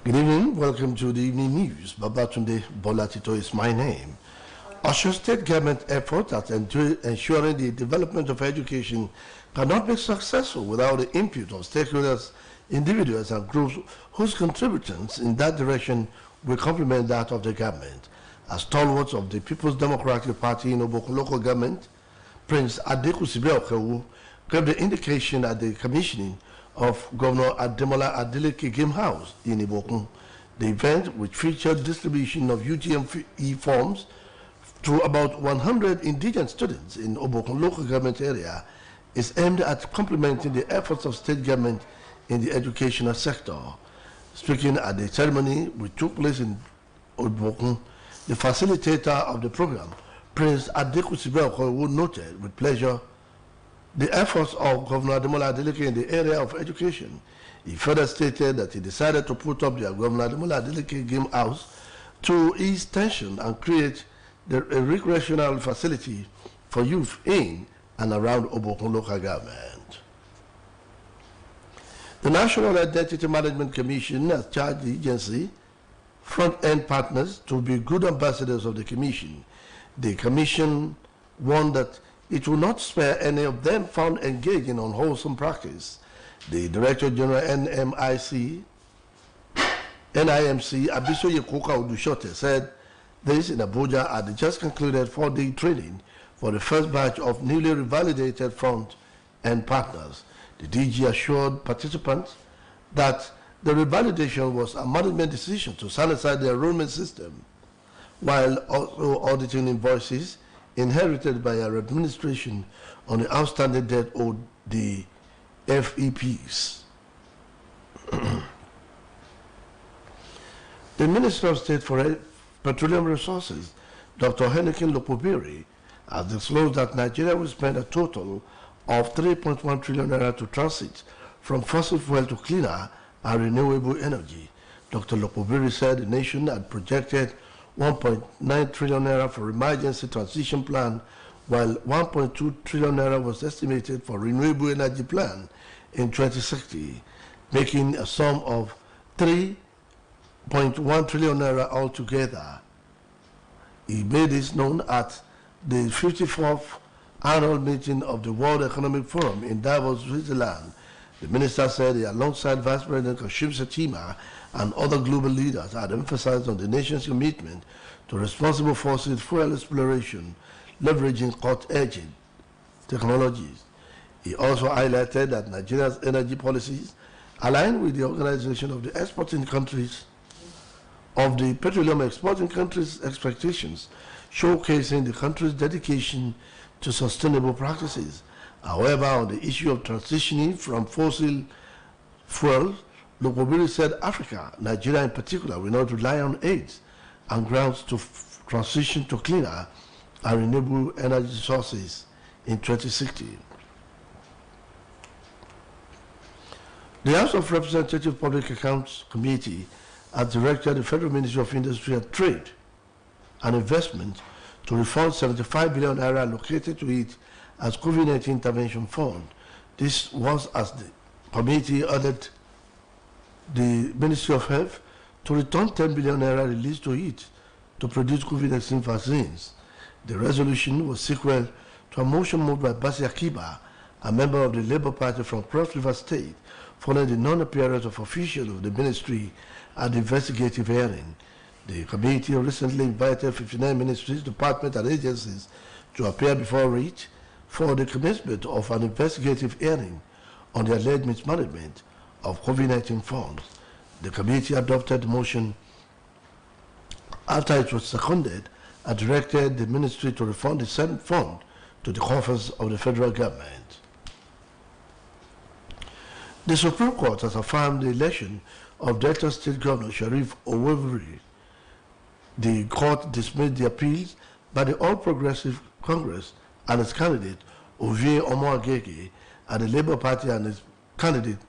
Good evening. Welcome to the evening news. Babatunde Bolatito is my name. Osho State government effort at ensuring the development of education cannot be successful without the input of stakeholders, individuals, and groups whose contributions in that direction will complement that of the government. As stalwarts of the People's Democratic Party in Obokun local government, Prince Adeku Sibeokewu gave the indication at the commissioning of Governor Ademola Adeleke Game House in Ibokun. The event, which featured distribution of UTME forms to about 100 indigent students in Obokun local government area, is aimed at complementing the efforts of state government in the educational sector. Speaking at the ceremony which took place in Obokun, the facilitator of the program, Prince Adeku Sibeokewu, noted with pleasure the efforts of Governor Ademola Adeleke in the area of education. He further stated that he decided to put up the Governor Ademola Adeleke Game House to ease tension and create a recreational facility for youth in and around Obokun local government. The National Identity Management Commission has charged the agency front-end partners to be good ambassadors of the commission. The commission warned that it will not spare any of them found engaged in unwholesome practice. The Director General NIMC, Abisoye Koka Odushote, said this in Abuja at the just concluded 4-day training for the first batch of newly revalidated front-end partners. The DG assured participants that the revalidation was a management decision to sanitize the enrollment system, while also auditing invoices inherited by our administration on the outstanding debt owed the FEPs. The Minister of State for Petroleum Resources, Dr. Henneken Lopobiri, has disclosed that Nigeria will spend a total of 3.1 trillion naira to transit from fossil fuel to cleaner and renewable energy. Dr. Lopobiri said the nation had projected 1.9 trillion naira for emergency transition plan, while 1.2 trillion naira was estimated for renewable energy plan in 2060, making a sum of 3.1 trillion naira altogether. He made this known at the 54th annual meeting of the World Economic Forum in Davos, Switzerland. The minister said he, alongside Vice President Kashim Shettima and other global leaders, had emphasized on the nation's commitment to responsible fossil fuel exploration, leveraging cutting-edge technologies. He also highlighted that Nigeria's energy policies align with the Organization of the Exporting Countries of the Petroleum Exporting Countries' expectations, showcasing the country's dedication to sustainable practices. However, on the issue of transitioning from fossil fuels, Lopobiri said Africa, Nigeria in particular, will not rely on aids and grants to transition to cleaner and renewable energy sources in 2060. The House of Representatives Public Accounts Committee has directed the Federal Ministry of Industry and Trade and Investment to refund 75 billion naira allocated to it as COVID-19 intervention fund. This was as the committee ordered the Ministry of Health to return 10 billion naira released to it to produce COVID-19 vaccines. The resolution was sequel to a motion moved by Basi Akiba, a member of the Labour Party from Cross River State, following the non-appearance of officials of the ministry at the investigative hearing. The committee recently invited 59 ministries, departments, and agencies to appear before it for the commencement of an investigative hearing on the alleged mismanagement of COVID-19 funds. The committee adopted the motion after it was seconded and directed the ministry to refund the said fund to the coffers of the federal government. The Supreme Court has affirmed the election of Delta State Governor Sharif Owevri. The court dismissed the appeals by the All Progressive Congress and its candidate Ovie Omoagege, and the Labour Party and its candidate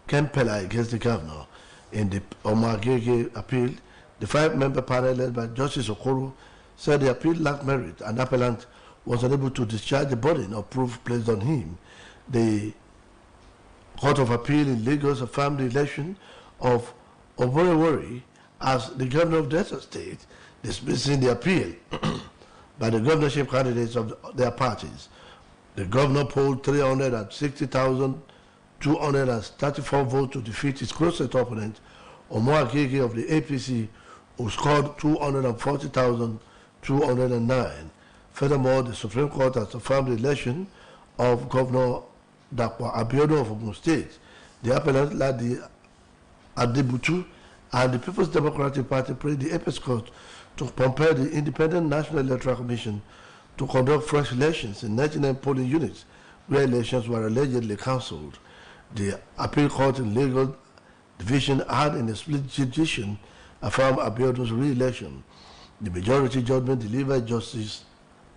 Ken Pella against the governor. In the Omoagege appeal, the 5-member panel led by Justice Okoro said the appeal lacked merit and appellant was unable to discharge the burden of proof placed on him. The Court of Appeal in Lagos affirmed the election of Oborewori as the governor of Delta State, dismissing the appeal by the governorship candidates of their parties. The governor polled 360,234 votes to defeat his closest opponent, Omar Agege of the APC, who scored 240,209. Furthermore, the Supreme Court has affirmed the election of Governor Dapo Abiodun of Ogun State. The appellant Ladi Adebutu and the People's Democratic Party prayed the Apex Court to compel the Independent National Electoral Commission to conduct fresh elections in 99 polling units where elections were allegedly cancelled. The Appeal Court in Lagos Division had in a split decision affirmed Abiodun's re-election. The majority judgment delivered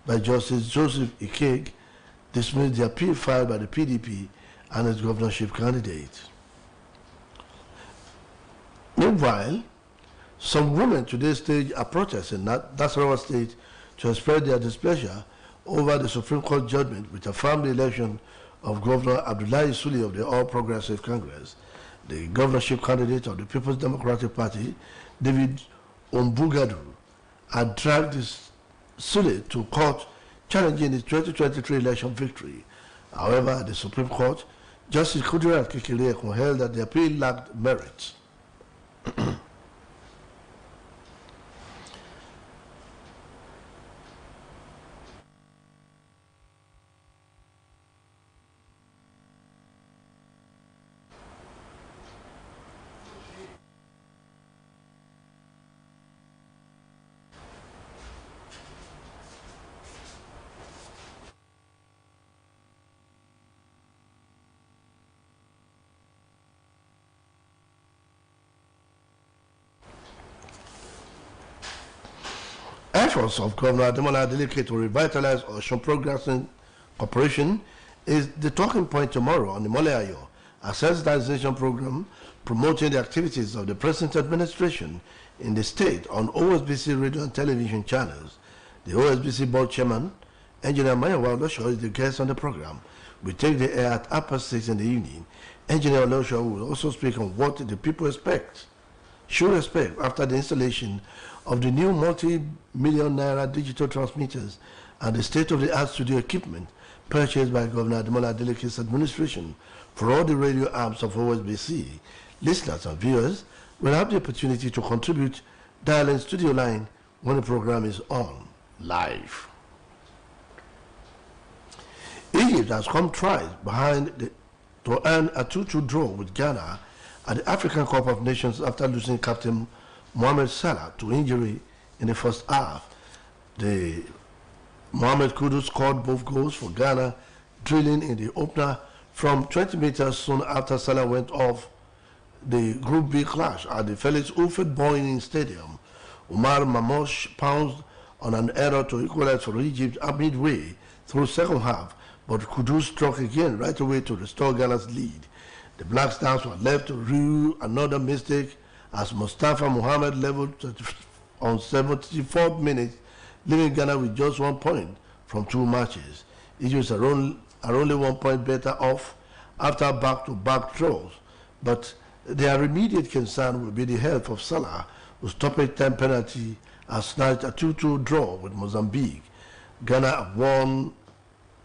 by Justice Joseph Ikeg dismissed the appeal filed by the PDP and its governorship candidate. Meanwhile, some women today staged a protest in Nasarawa State to express their displeasure over the Supreme Court judgment which affirmed the election of Governor Abdullahi Sule of the All Progressive Congress. The governorship candidate of the People's Democratic Party, David Ombugadu, had dragged Sule to court challenging his 2023 election victory. However, at the Supreme Court, Justice Kudirat Kekereekun held that the appeal lacked merit. Efforts of Governor Ademola Adeleke to revitalize Osun Progressing Corporation is the talking point tomorrow on the Mole Ayo, a sensitization program promoting the activities of the present administration in the state on OSBC radio and television channels. The OSBC board chairman, Engineer Mayowa Olosho, is the guest on the program. We take the air at 6:30 in the evening. Engineer Olosho will also speak on what the people should expect after the installation of the new multi-million naira digital transmitters and the state-of-the-art studio equipment purchased by Governor Ademola Adeleke's administration for all the radio arms of OSBC. Listeners and viewers will have the opportunity to contribute dialing studio line when the program is on live. Egypt has come twice to earn a 2-2 draw with Ghana at the African Cup of Nations after losing captain Mohamed Salah to injury in the first half. Mohamed Kudus scored both goals for Ghana, drilling in the opener from 20 meters soon after Salah went off the Group B clash at the Felix Houphouët-Boigny Stadium. Umar Mamosh pounced on an error to equalize for Egypt midway through second half, but Kudus struck again right away to restore Ghana's lead. The Black Stars were left to rue another mistake as Mustafa Mohamed leveled on 74th minute, leaving Ghana with just 1 point from 2 matches. Egypt are only 1 point better off after back-to-back draws, but their immediate concern will be the health of Salah, whose stoppage time penalty has snatched a 2-2 draw with Mozambique. Ghana have won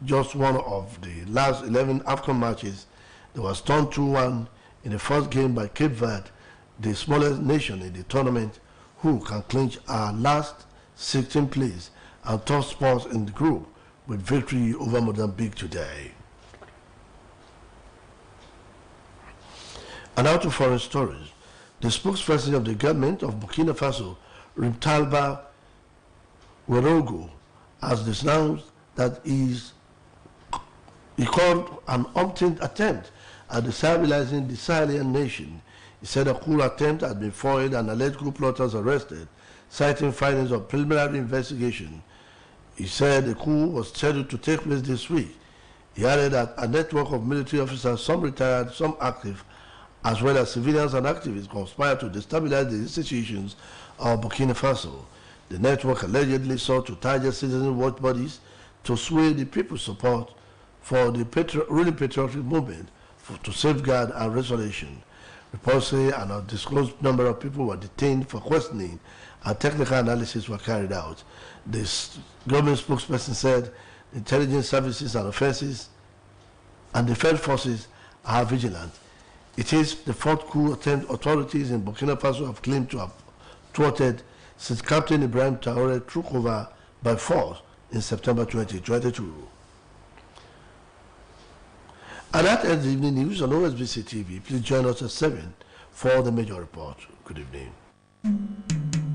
just one of the last 11 AFCON matches. They were stunned 2-1 in the first game by Cape Verde, the smallest nation in the tournament, who can clinch our last 16th place and top spots in the group with victory over Mozambique today. And now to foreign stories. The spokesperson of the government of Burkina Faso, Rimtalba Werogo, has denounced that he called an umpteenth attempt at destabilizing the Sahelian nation. He said a coup attempt had been foiled and alleged coup plotters arrested, citing findings of preliminary investigation. He said the coup was scheduled to take place this week. He added that a network of military officers, some retired, some active, as well as civilians and activists, conspired to destabilize the institutions of Burkina Faso. The network allegedly sought to target citizen watch bodies to sway the people's support for the ruling patriotic movement to safeguard and restoration. Reports say an undisclosed number of people were detained for questioning and technical analysis were carried out. This government spokesperson said intelligence services and offenses and defense forces are vigilant. It is the fourth coup attempt authorities in Burkina Faso have claimed to have thwarted since Captain Ibrahim Traore took over by force in September 2022. And that ends the evening news on OSBC TV. Please join us at 7 for the major report. Good evening.